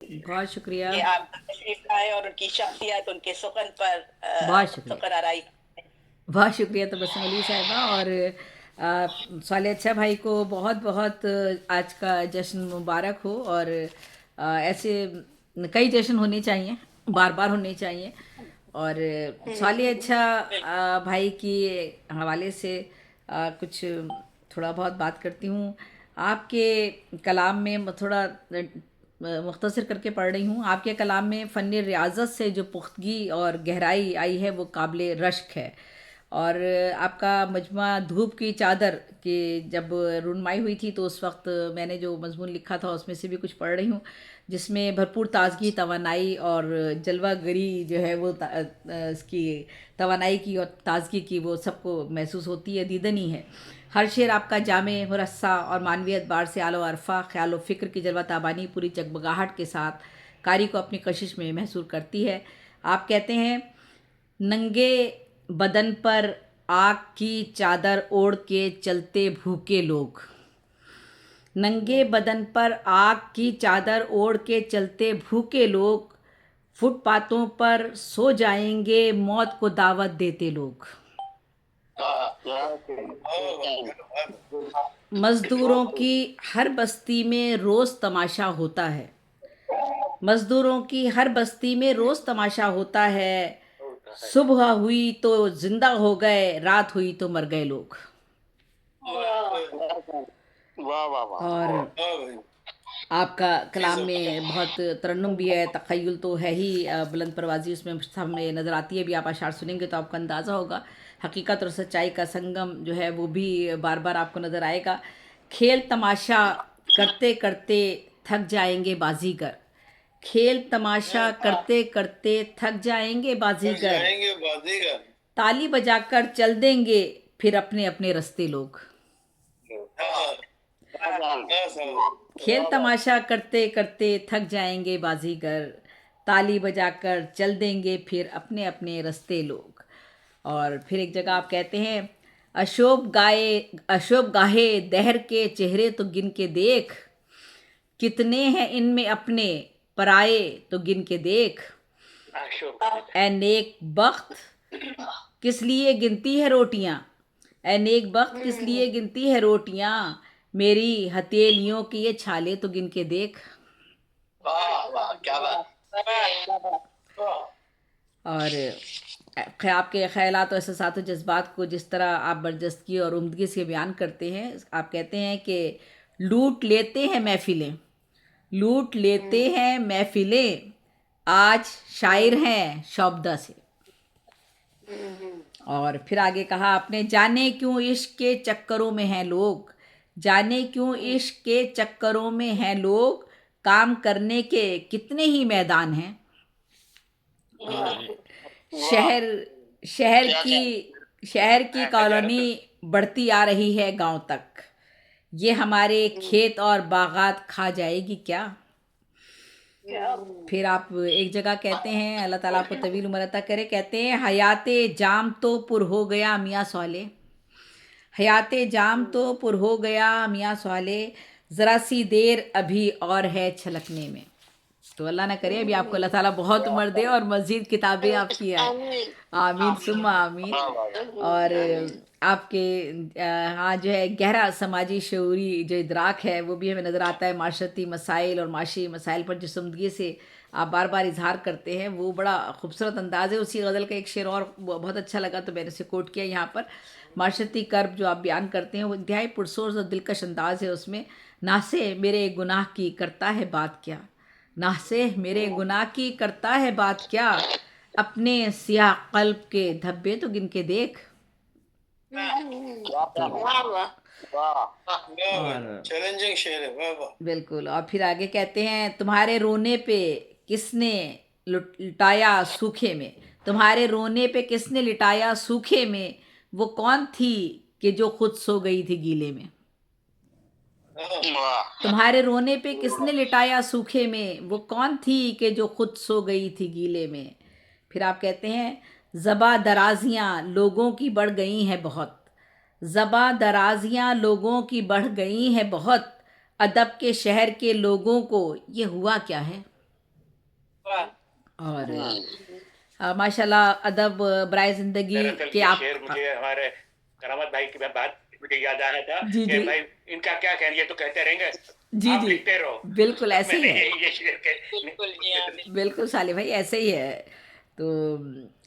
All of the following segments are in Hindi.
बहुत शुक्रिया। कि आप तशरीफ लाए और उनकी शख्सियत, उनके सुकन पर बहुत शुक्रिया। सुकन आराई। बहुत शुक्रिया तबस्सुम अली साहिबा। और साले अच्छा भाई को बहुत बहुत आज का जश्न मुबारक हो। और ऐसे कई जश्न होने चाहिए, बार बार होने चाहिए। और साले अच्छा बिल्कुल। भाई की हवाले से कुछ थोड़ा बहुत बात करती हूँ। आपके कलाम में थोड़ा मुख्तसर करके पढ़ रही हूँ। आपके कलाम में फ़न रियाज़त से जो पुख्तगी और गहराई आई है वो काबिल रश्क है। और आपका मजमा धूप की चादर की जब रुनमाई हुई थी तो उस वक्त मैंने जो मजमून लिखा था उसमें से भी कुछ पढ़ रही हूँ, जिसमें भरपूर ताजगी, तवानाई और जलवागरी जो है वो इसकी तवानाई की और ताजगी की वो सबको महसूस होती है, दीदनी है। हर शेर आपका जामे मुरस्सा और मानवियत बार से आलो अरफा ख्याल व फ़िक्र की जलवा ताबानी पूरी जगमगाहट के साथ कारी को अपनी कशिश में महसूर करती है। आप कहते हैं, नंगे बदन पर आग की चादर ओढ़ के चलते भूखे लोग। नंगे बदन पर आग की चादर ओढ़ के चलते भूखे लोग, फुटपाथों पर सो जाएंगे मौत को दावत देते लोग। मज़दूरों की हर बस्ती में रोज़ तमाशा होता है। मज़दूरों की हर बस्ती में रोज़ तमाशा होता है। सुबह हुई तो जिंदा हो गए, रात हुई तो मर गए लोग। वाह वाह वाह। और आपका कलाम में बहुत तरन्नुम भी है, तख़य्युल तो है ही, बुलंद परवाज़ी उसमें सब में नज़र आती है। भी आप अशार सुनेंगे तो आपको अंदाज़ा होगा। हकीकत और सच्चाई का संगम जो है वो भी बार बार आपको नज़र आएगा। खेल तमाशा करते करते थक जाएंगे बाजीगर। खेल तमाशा करते करते थक जाएंगे बाजीगर। ताली बजाकर चल देंगे फिर अपने अपने रास्ते लोग। खेल तमाशा करते करते थक जाएंगे बाजीगर, ताली बजाकर चल देंगे फिर अपने अपने रास्ते लोग। और फिर एक जगह आप कहते हैं, अशोभ गाहे दहर के चेहरे तो गिन के देख, कितने हैं इनमें अपने पराए तो गिन के देख। ए नेक बख्त किस लिए गिनती है रोटियां, ए नेक बख्त किस लिए गिनती है रोटियां, मेरी हथेलियों की ये छाले तो गिन के देख। वाह वाह क्या बात। और आपके ख़यालात और एहसासात और जज्बात को जिस तरह आप बर्जस्तगी और उम्दगी से बयान करते हैं, आप कहते हैं कि लूट लेते हैं महफ़िलें, लूट लेते हैं महफ़िलें, आज शायर हैं शोबदा से। और फिर आगे कहा आपने, जाने क्यों इश्क के चक्करों में हैं लोग, जाने क्यों इश्क के चक्करों में हैं लोग, काम करने के कितने ही मैदान हैं। और शहर शहर की शहर की कॉलोनी बढ़ती आ रही है गांव तक, ये हमारे खेत और बागात खा जाएगी क्या। फिर आप एक जगह कहते हैं, अल्लाह ताला आपको तवील उम्र अता करे, कहते हैं, हयाते जाम तो पुर हो गया मियाँ सवाले, हयाते जाम तो पुर हो गया मियाँ सवाले, ज़रा सी देर अभी और है छलकने में। तो अल्लाह ना करे अभी आपको अल्लाह ताला बहुत उम्र दे और मज़ीद किताबें आपकी आए। आमीन सुम्मा आमीन। और आपके हाँ जो है गहरा समाजी शऊरी जो इदराक है वो भी हमें नज़र आता है। माशरती मसाइल और माशी मसाइल पर जिस उम्दगी से आप बार बार इजहार करते हैं वो बड़ा खूबसूरत अंदाज़ है। उसी गज़ल का एक शेर और बहुत अच्छा लगा तो मैंने उसे कोट किया यहाँ पर। माशरती कर्ब जो आप बयान करते हैं वो इंतहाई पुरसोर और दिलकश अंदाज है उसमें। नासे मेरे गुनाह की करता है बात क्या, नासे मेरे गुनाह की करता है बात क्या, अपने सियाह कल्ब के धब्बे तो गिन के देख। तो और चैलेंजिंग शेर है। वाह वाह। बिल्कुल। और फिर आगे कहते हैं, तुम्हारे रोने पे किसने लिटाया सूखे में, तुम्हारे रोने पे किसने लिटाया सूखे में, वो कौन थी कि जो खुद सो गई थी गीले में। तुम्हारे रोने पे किसने लिटाया सूखे में, वो कौन थी कि जो खुद सो गई थी गीले में। फिर आप कहते हैं, ज़बा दराजियाँ लोगों की बढ़ गई हैं बहुत, ज़बा दराजियाँ लोगों की बढ़ गई हैं बहुत, अदब के शहर के लोगों को ये हुआ क्या है। वाह और माशाल्लाह अदब बराए ज़िंदगी दरअसल के ये आप। शेर मुझे हमारे करामत भाई की बात मुझे याद आ रहा था जी कि जी भाई इनका क्या कहना, ये तो कहते रहेंगे, जी आप जी, लिखते रहो। बिल्कुल तो ऐसे ही मैंने है। ये शेर के बिल्कुल जी हाँ बिल्कुल साले भाई ऐसे ही है। तो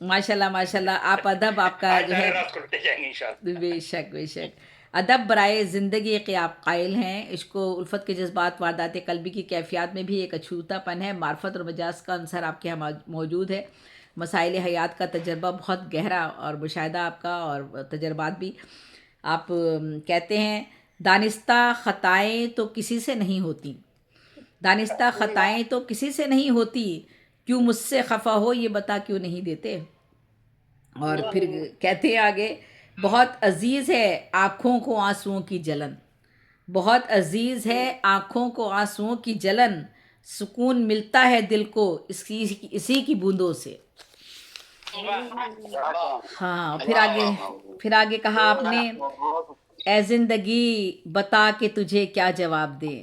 माशाल्लाह माशाल्लाह आप अदब आपका आज जो सारे है। रात खुलते जाएंगे इंशाल्लाह। बेशक बेशक। अदब बराए ज़िंदगी के आप कायल हैं। इसको उल्फत के जज्बात वारदात कल्बी की कैफियत में भी एक अछूतापन है। मार्फत और मजाज का अंसर आपके यहाँ मौजूद है। मसाइल हयात का तजर्बा बहुत गहरा और मुशाहिदा आपका और तजर्बात भी। आप कहते हैं दानिस्ता ख़ताएँ तो किसी से नहीं होती, दानिस्ता ख़ताएँ तो किसी से नहीं होती, क्यों मुझसे खफा हो ये बता क्यों नहीं देते। और फिर कहते हैं आगे, बहुत अजीज़ है आँखों को आंसुओं की जलन, बहुत अजीज़ है आँखों को आंसुओं की जलन, सुकून मिलता है दिल को इसी की बूंदों से। हाँ फिर आगे कहा आपने, ए ज़िंदगी बता के तुझे क्या जवाब दे,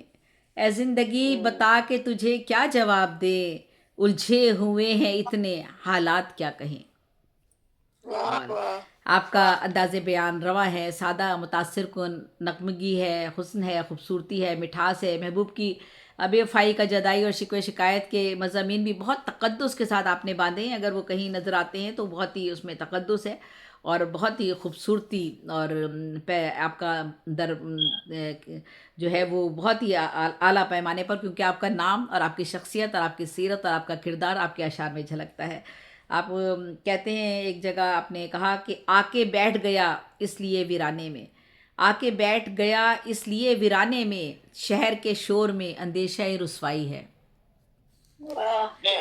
ए ज़िंदगी बता के तुझे क्या जवाब दे, उलझे हुए हैं इतने हालात क्या कहें। और आपका अंदाज़ बयान रवा है, सादा मुतासिर कुन, नगमगी है, हुस्न है, खूबसूरती है, मिठास है, महबूब की बेवफ़ाई का जदाई और शिकवे शिकायत के मज़ामीन भी बहुत तक़द्दुस के साथ आपने बांधे हैं। अगर वो कहीं नज़र आते हैं तो बहुत ही उसमें तक़द्दुस है और बहुत ही खूबसूरती और आपका दर जो है वो बहुत ही आला पैमाने पर, क्योंकि आपका नाम और आपकी शख्सियत और आपकी सीरत और आपका किरदार आपके अशार में झलकता है। आप कहते हैं एक जगह आपने कहा कि आके बैठ गया इसलिए वीराने में, आके बैठ गया इसलिए वीराने में, शहर के शोर में अंदेशा रुसवाई है।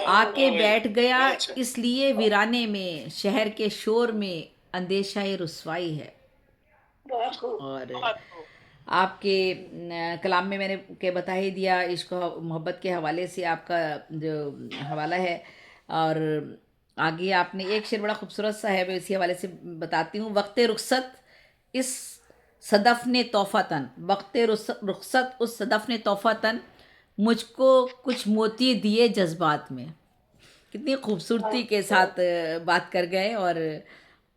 आके बैठ गया इसलिए वीराने में, शहर के शोर में अंदेशा रुसवाई है। और आपके कलाम में मैंने के बता ही दिया, इश्क मोहब्बत के हवाले से आपका जो हवाला है। और आगे आपने एक शेर बड़ा खूबसूरत सा है, मैं इसी हवाले से बताती हूँ। वक्त रुखसत इस सदफ़ ने तोहफ़ा तन, वक्त रुखसत उस सदफ़ ने तोहफ़ा तन, मुझको कुछ मोती दिए जज्बात में। कितनी खूबसूरती के साथ बात कर गए। और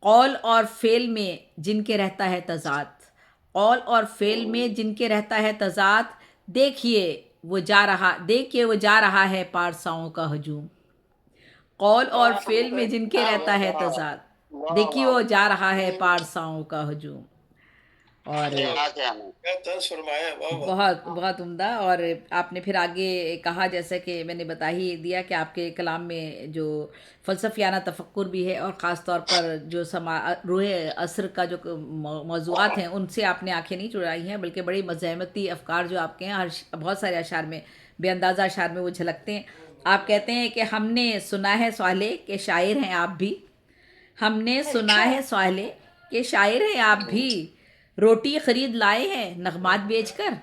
कौल और फ़ेल में जिनके रहता है तज़ाद, कौल और फ़ेल में जिनके रहता है तज़ाद, देखिए वो जा रहा है पारसाओं का हजूम। कौल और फ़ेल में जिनके रहता है तज़ाद, देखिए वो जा रहा है पारसाओं का हजूम। और क्या तर्ज फरमाया, वाह वाह। बहुत बहुत उम्दा। और आपने फिर आगे कहा, जैसे कि मैंने बता ही दिया, कि आपके कलाम में जो फ़लसफ़ियाना तफ़क्कुर भी है और ख़ास तौर पर जो रूह असर का जो मौज़ूआत हैं उनसे आपने आंखें नहीं चुराई हैं, बल्कि बड़ी मज़ाहमती अफ़कार जो आपके हैं बहुत सारे अशार में, बेअंदाज़ा अशार में वो झलकते हैं। आप कहते हैं कि हमने सुना है स्वाले के शायर हैं आप भी, हमने सुना है स्वाले के शायर हैं आप भी, रोटी खरीद लाए हैं नगमात बेचकर।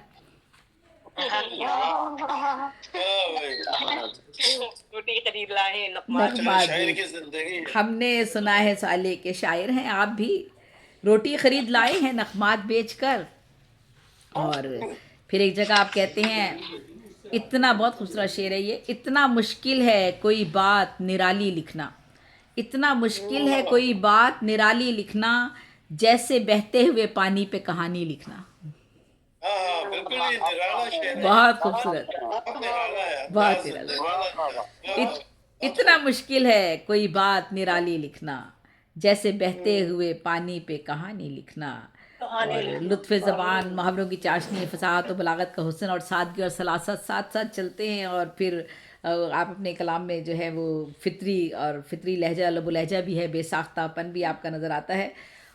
रोटी खरीद लाए नकमा नगमात शायर की बेच, जिंदगी है। हमने सुना है साले के शायर हैं आप भी, रोटी खरीद लाए हैं नगमात बेचकर। और फिर एक जगह आप कहते हैं, इतना बहुत खूबसूरत शेर है ये, इतना मुश्किल है कोई बात निराली लिखना, इतना मुश्किल है कोई बात निराली लिखना, जैसे बहते हुए पानी पे कहानी लिखना। हाँ बिल्कुल ही निराला शेर है, बहुत खूबसूरत, बहुत निराला है, बहुत अंदाज निराला। निराला। इतना मुश्किल है कोई बात निराली लिखना, जैसे बहते हुए पानी पे कहानी लिखना। और लुत्फ़ ज़बान, मुहावरों की चाशनी, फसाहत और बलागत का हुस्न और सादगी और सलासत साथ साथ चलते हैं। और फिर आप अपने कलाम में जो है वो फितरी लहजा, लबो लहजा भी है, बेसाख्तापन भी आपका नज़र आता है।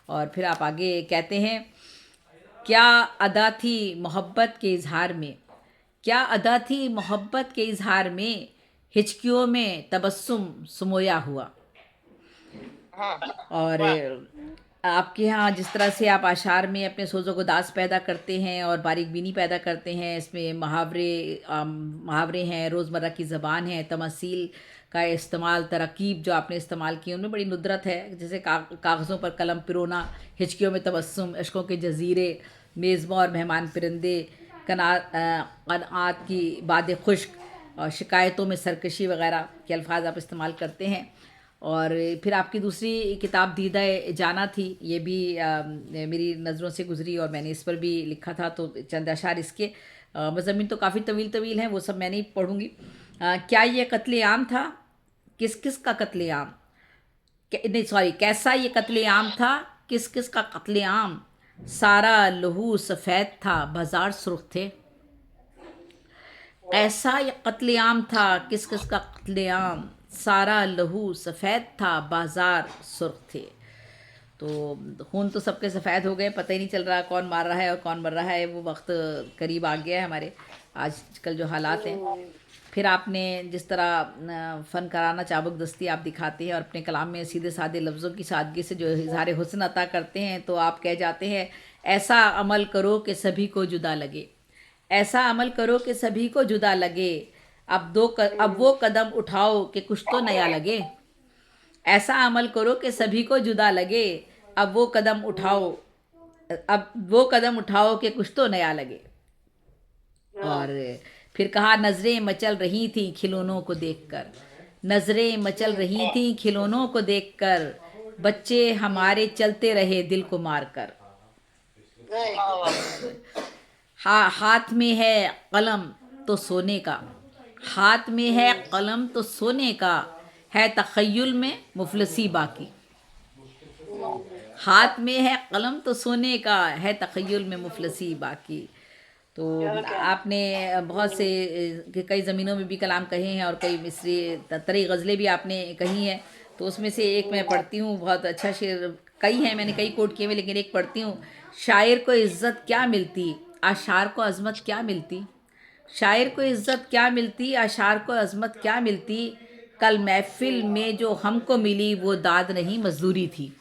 और फिर आप आगे कहते हैं, क्या अदा थी मोहब्बत के इजहार में, क्या अदा थी मोहब्बत के इजहार में, हिचकियों में तबस्सुम सुमोया हुआ। और आपके यहाँ जिस तरह से आप आशार में अपने सोज़ो को दास पैदा करते हैं और बारीक बीनी पैदा करते हैं, इसमें मुहावरे हैं, रोज़मर्रा की ज़बान है, तमसील का इस्तेमाल, तरकीब जो आपने इस्तेमाल की उनमें बड़ी नुदरत है। जैसे कागज़ों पर कलम पिरोना, हिचकियों में तबस्सुम, अशकों के जजीरे, मेज़बां और मेहमान परिंदे, कनात की बाद खुश्क, और शिकायतों में सरकशी वगैरह के अल्फाज आप इस्तेमाल करते हैं। और फिर आपकी दूसरी किताब दीदा जाना थी, ये भी मेरी नज़रों से गुज़री और मैंने इस पर भी लिखा था, तो चंद अशार इसके मज़ामीन तो काफ़ी तवील तवील हैं, वो सब मैं नहीं पढ़ूँगी। क्या ये कत्लेआम था? किस किस का कत्लेआम? नहीं सॉरी, कैसा ये कत्लेआम था? किस किस का कत्लेआम? सारा लहू सफ़ेद था, बाजार सुर्ख थे। ऐसा ये कत्लेआम था, किस किस का कत्लेआम? सारा लहू सफ़ेद था, बाजार सुर्ख थे। तो खून तो सबके सफ़ेद हो गए, पता ही नहीं चल रहा कौन मार रहा है और कौन मर रहा है। वो वक्त करीब आ गया है हमारे आजकल जो हालात हैं। फिर आपने जिस तरह फ़नकाराना चाबुक दस्ती आप दिखाते हैं और अपने कलाम में सीधे साधे लफ्ज़ों की सादगी से जो इज़हार हुस्न अता करते हैं, तो आप कह जाते हैं, ऐसा अमल करो कि सभी को जुदा लगे, ऐसा अमल करो कि सभी को जुदा लगे, अब वो कदम उठाओ कि कुछ तो नया लगे। ऐसा अमल करो कि सभी को जुदा लगे, अब वो कदम उठाओ, अब वो कदम उठाओ कि कुछ तो नया लगे। और फिर कहा, नज़रें मचल रही थी खिलौनों को देखकर, नज़रें मचल रही थी खिलौनों को देखकर, बच्चे हमारे चलते रहे दिल को मारकर। हाथ में है कलम तो सोने का, हाथ में है कलम तो सोने का, है तख़य्युल में मुफलसी बाकी। हाथ में है कलम तो सोने का, है तख़य्युल में मुफलसी बाकी। तो आपने बहुत से कई ज़मीनों में भी कलाम कहे हैं और कई मिसरी तरी गज़लें भी आपने कही हैं। तो उसमें से एक मैं पढ़ती हूँ, बहुत अच्छा शेर, कई हैं मैंने कई कोट किए हुए, लेकिन एक पढ़ती हूँ। शायर को इज़्ज़त क्या मिलती, आशार को अज़मत क्या मिलती। शायर को इज़्ज़त क्या मिलती, आशार को अज़मत क्या मिलती, कल महफ़िल में जो हमको मिली वो दाद नहीं मज़दूरी थी।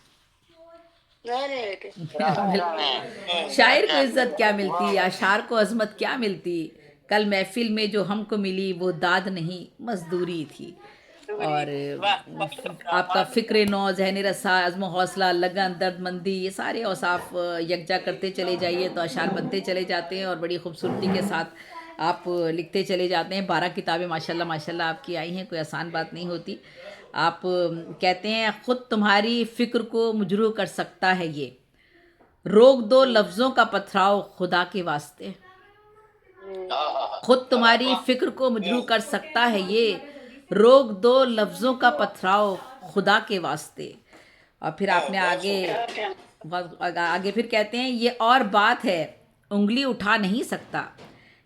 शायर को इज़्ज़त क्या मिलती, आशार को अज़मत क्या मिलती, कल महफ़िल में जो हमको मिली वो दाद नहीं मज़दूरी थी। और आपका फ़िक्र नौ, ज़हन रसा, अज़्म हौसला, लगन, दर्दमंदी, ये सारे औसाफ यकजा करते चले जाइए तो अशार बनते चले जाते हैं और बड़ी खूबसूरती के साथ आप लिखते चले जाते हैं। 12 किताबें माशाल्लाह माशाल्लाह आपकी आई हैं, कोई आसान बात नहीं होती। आप कहते हैं, ख़ुद तुम्हारी फ़िक्र को मजरूह कर सकता है ये, रोक दो लफ्ज़ों का पथराव खुदा के वास्ते। खुद तुम्हारी फ़िक्र को मजरूह कर सकता है ये, रोक दो लफ्ज़ों का पथराव खुदा के वास्ते। और फिर आपने आगे फिर कहते हैं, ये और बात है उंगली उठा नहीं सकता,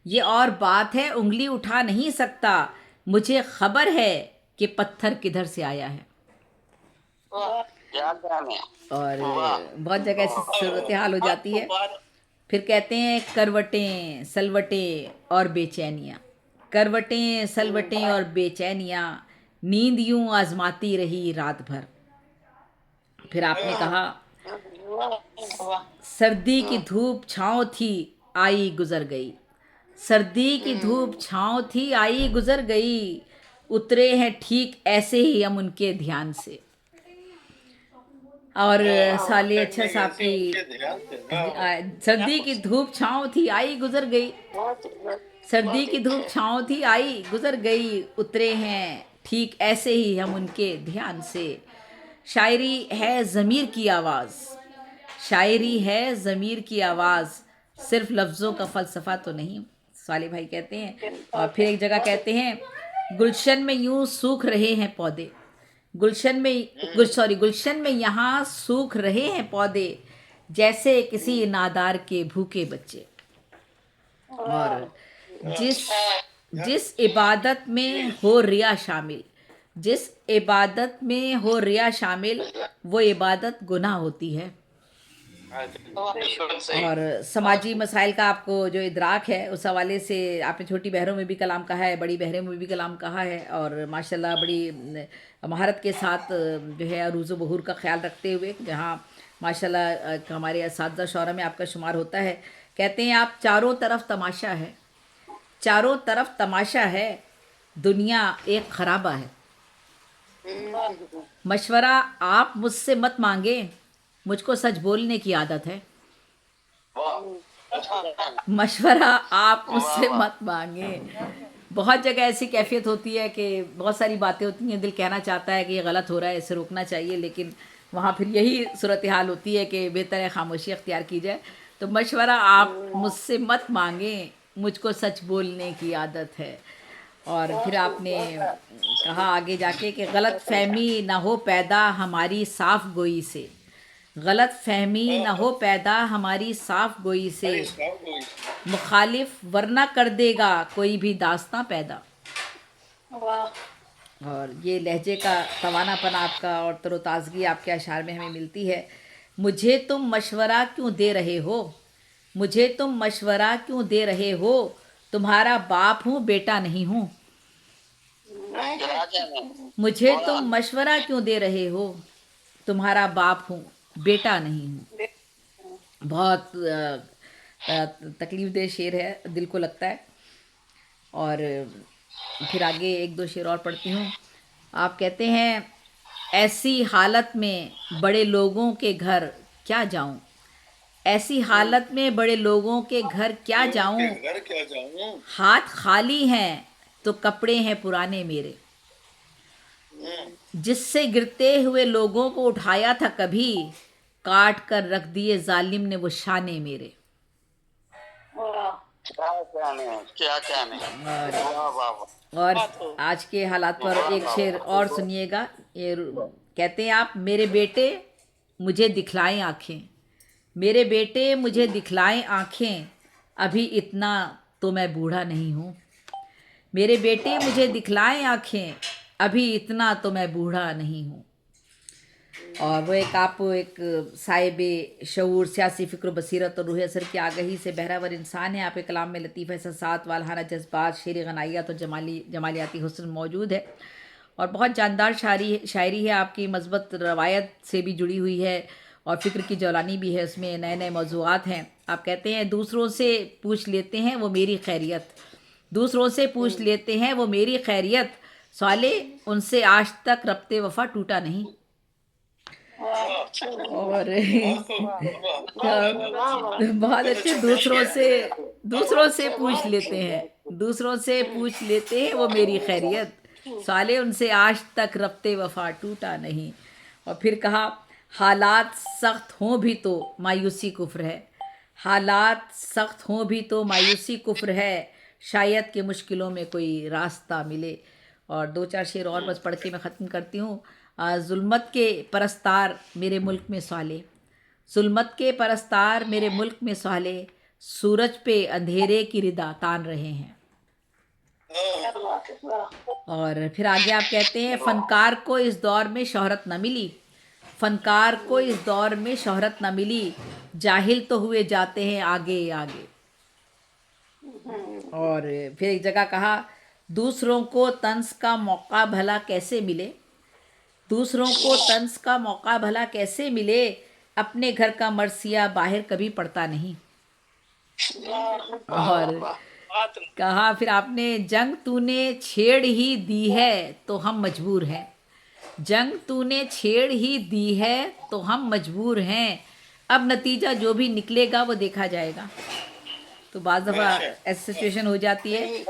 ये और बात है उंगली उठा नहीं सकता, मुझे खबर है कि पत्थर किधर से आया है। और बहुत जगह ऐसी सूरत हाल हो जाती है। फिर कहते हैं, करवटें सलवटें और बेचैनियाँ, करवटें सलवटें और बेचैनियाँ, नींद यूं आजमाती रही रात भर। फिर आपने कहा, सर्दी की धूप छाँव थी आई गुजर गई, सर्दी की धूप छाँव थी आई गुजर गई, उतरे हैं ठीक ऐसे ही हम उनके ध्यान से। और साले अच्छा साहब की, सर्दी की धूप छाँव थी आई गुजर गई, सर्दी की धूप छाँव थी आई गुजर गई, उतरे हैं ठीक ऐसे ही हम उनके ध्यान से। शायरी है ज़मीर की आवाज़, शायरी है ज़मीर की आवाज़, सिर्फ लफ्ज़ों का फ़लसफ़ा तो नहीं, साले भाई कहते हैं। और फिर एक जगह कहते हैं, गुलशन में यूं सूख रहे हैं पौधे, गुलशन में यहाँ सूख रहे हैं पौधे, जैसे किसी नादार के भूखे बच्चे। और जिस इबादत में हो रिया शामिल, जिस इबादत में हो रिया शामिल, वो इबादत गुनाह होती है। और समाजी मसाइल का आपको जो इदराक है, उस हवाले से आपने छोटी बहरों में भी कलाम कहा है, बड़ी बहरों में भी कलाम कहा है, और माशाल्लाह बड़ी महारत के साथ जो है अरूज़ व बहूर का ख्याल रखते हुए, जहाँ माशाल्लाह हमारे असातिज़ा शौरा में आपका शुमार होता है। कहते हैं, आप चारों तरफ तमाशा है, चारों तरफ तमाशा है, दुनिया एक खराबा है। मशवरा आप मुझसे मत मांगे, मुझको सच बोलने की आदत है। मशवरा आप मुझसे मत मांगे, बहुत जगह ऐसी कैफियत होती है कि बहुत सारी बातें होती हैं, दिल कहना चाहता है कि ये गलत हो रहा है, इसे रोकना चाहिए, लेकिन वहाँ फिर यही सूरत हाल होती है कि बेहतर है खामोशी अख्तियार की जाए। तो मशवरा आप मुझसे मत मांगें, मुझको सच बोलने की आदत है। और फिर आपने कहा आगे जाके कि गलत फहमी ना हो पैदा हमारी साफ गोई से, गलत फहमी ना हो पैदा हमारी साफ गोई से, मुखालिफ वरना कर देगा कोई भी दास्तां पैदा। वाह। और ये लहजे का तवानापन आपका और तरोताज़गी आपके अशार में हमें मिलती है। मुझे तुम मशवरा क्यों दे रहे हो, मुझे तुम मशवरा क्यों दे रहे हो, तुम्हारा बाप हूँ बेटा नहीं हूँ। मुझे तुम मशवरा क्यों दे रहे हो, तुम्हारा बाप हूँ बेटा नहीं हूँ। बहुत तकलीफ दे शेर है, दिल को लगता है। और फिर आगे एक दो शेर और पढ़ती हूँ। आप कहते हैं ऐसी हालत में बड़े लोगों के घर क्या जाऊँ, ऐसी हालत में बड़े लोगों के घर क्या जाऊँ, हाथ खाली हैं तो कपड़े हैं पुराने मेरे, जिससे गिरते हुए लोगों को उठाया था कभी, काट कर रख दिए जालिम ने वो शाने मेरे। और आज के हालात पर एक शेर और सुनिएगा। ये कहते हैं आप, मेरे बेटे मुझे दिखलाएं आँखें, मेरे बेटे मुझे दिखलाएं आँखें, अभी इतना तो मैं बूढ़ा नहीं हूँ। मेरे बेटे मुझे दिखलाएं आँखें, अभी इतना तो मैं बूढ़ा नहीं हूँ। और वो एक साहिब शऊर, सियासी फ़िक्र बसीरत और रूह असर की आगही से बहरावर इंसान है। आपके कलाम में लतीफ़ एहसासात, वालहाना जज्बात, शेर गनाइयत और जमालियाती हुस्न मौजूद है। और बहुत जानदार शायरी है आपकी, मज़बूत रवायत से भी जुड़ी हुई है और फ़िक्र की जौलानी भी है, उसमें नए नए मौज़ूआत हैं। आप कहते हैं दूसरों से पूछ लेते हैं वो मेरी खैरियत, दूसरों से पूछ लेते हैं वो मेरी खैरियत, साले उनसे आज तक रब्ते वफ़ा टूटा नहीं। और बहुत अच्छे, दूसरों से पूछ लेते हैं, दूसरों से पूछ लेते हैं वो मेरी खैरियत, साले उनसे आज तक रब्ते वफ़ा टूटा नहीं। और फिर कहा हालात सख्त हों भी तो मायूसी कुफ्र है, हालात सख्त हों भी तो मायूसी कुफ्र है, शायद कि मुश्किलों में कोई रास्ता मिले। और दो चार शेर और बस पढ़ के मैं ख़त्म करती हूँ। जुल्मत के परस्तार मेरे मुल्क में साले, जुल्मत के परस्तार मेरे मुल्क में साले, सूरज पे अंधेरे की रिदा तान रहे हैं। और फिर आगे आप कहते हैं फ़नकार को इस दौर में शोहरत न मिली, फ़नकार को इस दौर में शोहरत न मिली, जाहिल तो हुए जाते हैं आगे आगे। और फिर एक जगह कहा दूसरों को तंज का मौका भला कैसे मिले, दूसरों को तंज का मौका भला कैसे मिले, अपने घर का मरसिया बाहर कभी पड़ता नहीं। और कहा फिर आपने जंग तूने छेड़ ही दी है तो हम मजबूर हैं, जंग तूने छेड़ ही दी है तो हम मजबूर हैं, अब नतीजा जो भी निकलेगा वो देखा जाएगा। तो बाज़ दफ़ा ऐसी सिचुएशन हो जाती है।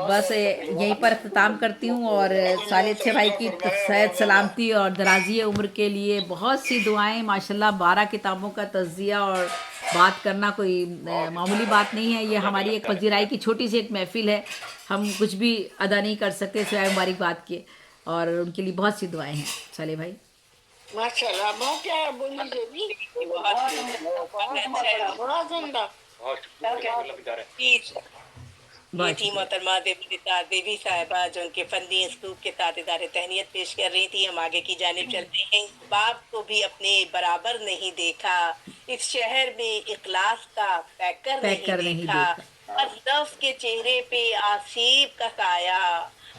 बस यहीं पर अख्ताम करती हूँ और साले अच्छे भाई की सेहत सलामती और दराजी उम्र के लिए बहुत सी दुआएं। माशाल्लाह 12 किताबों का तज़किया और बात करना कोई मामूली बात नहीं है। ये हमारी एक पजीराई की छोटी सी एक महफ़िल है, हम कुछ भी अदा नहीं कर सकते सिवाय मुबारकबाद के, और उनके लिए बहुत सी दुआएं हैं। साले भाई माशाल्लाह, बहुत प्यारा बोली देवी, बहुत सुंदर। ये थी मोहतरमा देवी साहिबा जो उनके फनी इसलूब के साथ इज़हार तहनीत पेश कर रही थी। हम आगे की जानिब चलते हैं। बाप को भी अपने बराबर नहीं देखा, इस शहर में इखलास का पैकर नहीं देखा, हर लफ्ज़ के चेहरे पे आसीब का साया,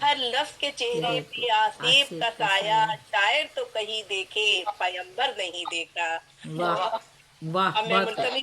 हर लफ्ज़ के चेहरे पे आसीब का साया, शायर तो कहीं देखे पैगंबर नहीं देखा। वाह वाह, अब मैं मुल्तमी